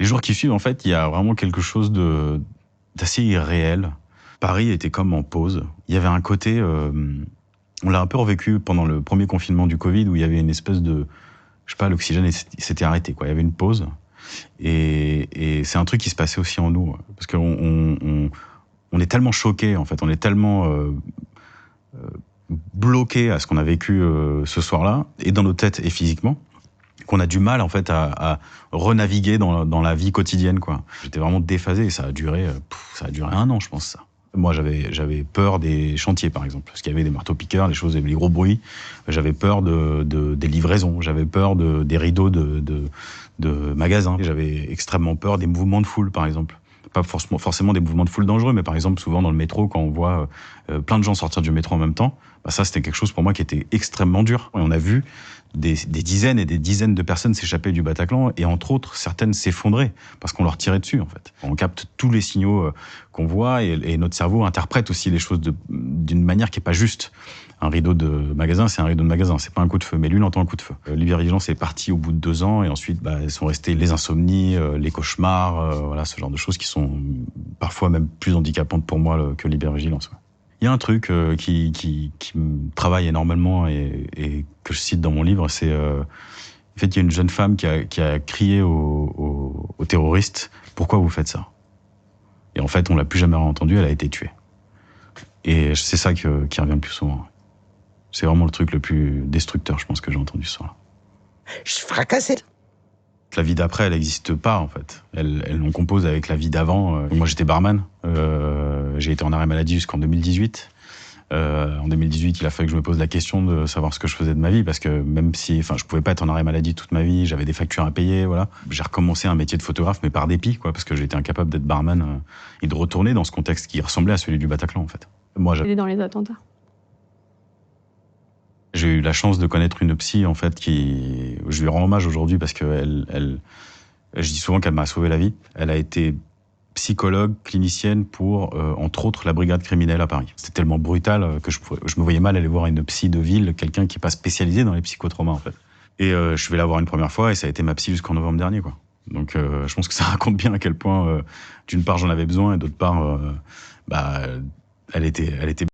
Les jours qui suivent, en fait, il y a vraiment quelque chose d'assez irréel. Paris était comme en pause. Il y avait un côté... on l'a un peu revécu pendant le premier confinement du Covid, où il y avait une espèce de... Je sais pas, l'oxygène s'était arrêté, quoi. Il y avait une pause. Et c'est un truc qui se passait aussi en nous. Parce qu'on est tellement choqués, en fait. On est tellement... bloqué à ce qu'on a vécu ce soir-là, et dans nos têtes et physiquement, qu'on a du mal en fait à renaviguer dans la vie quotidienne, quoi. J'étais vraiment déphasé, et ça a duré 1 an, je pense, ça. Moi, j'avais peur des chantiers, par exemple, parce qu'il y avait des marteaux-piqueurs, les gros bruits. J'avais peur des livraisons, j'avais peur des rideaux de magasins. J'avais extrêmement peur des mouvements de foule, par exemple. Pas forcément des mouvements de foule dangereux, mais par exemple, souvent dans le métro, quand on voit plein de gens sortir du métro en même temps, bah ça, c'était quelque chose pour moi qui était extrêmement dur. Et on a vu des dizaines et des dizaines de personnes s'échapper du Bataclan, et entre autres, certaines s'effondrer, parce qu'on leur tirait dessus, en fait. On capte tous les signaux qu'on voit, et notre cerveau interprète aussi les choses d'une manière qui est pas juste. Un rideau de magasin, c'est un rideau de magasin, c'est pas un coup de feu, mais lui, il entend un coup de feu. L'hypervigilance est partie au bout de 2 ans, et ensuite, elles sont restées les insomnies, les cauchemars, voilà, ce genre de choses qui sont parfois même plus handicapantes pour moi que l'hypervigilance. Ouais. Il y a un truc qui me travaille énormément et que je cite dans mon livre, c'est en fait, il y a une jeune femme qui a crié aux terroristes « Pourquoi vous faites ça ?» Et en fait, on l'a plus jamais entendue, elle a été tuée. Et c'est ça qui revient le plus souvent. C'est vraiment le truc le plus destructeur, je pense, que j'ai entendu ce soir-là. Je suis fracassé. La vie d'après, elle n'existe pas, en fait. On compose avec la vie d'avant. Moi, j'étais barman. J'ai été en arrêt maladie jusqu'en 2018. En 2018, il a fallu que je me pose la question de savoir ce que je faisais de ma vie, parce que même si, je pouvais pas être en arrêt maladie toute ma vie, j'avais des factures à payer, voilà. J'ai recommencé un métier de photographe, mais par dépit, quoi, parce que j'étais incapable d'être barman et de retourner dans ce contexte qui ressemblait à celui du Bataclan, en fait. Moi, dans les attentats. J'ai eu la chance de connaître une psy, en fait, je lui rends hommage aujourd'hui, parce que je dis souvent qu'elle m'a sauvé la vie. Elle a été psychologue, clinicienne pour, entre autres, la brigade criminelle à Paris. C'était tellement brutal que je me voyais mal aller voir une psy de ville, quelqu'un qui n'est pas spécialisé dans les psychotraumas, en fait. Et je vais la voir une première fois, et ça a été ma psy jusqu'en novembre dernier, quoi. Donc je pense que ça raconte bien à quel point, d'une part, j'en avais besoin, et d'autre part, elle était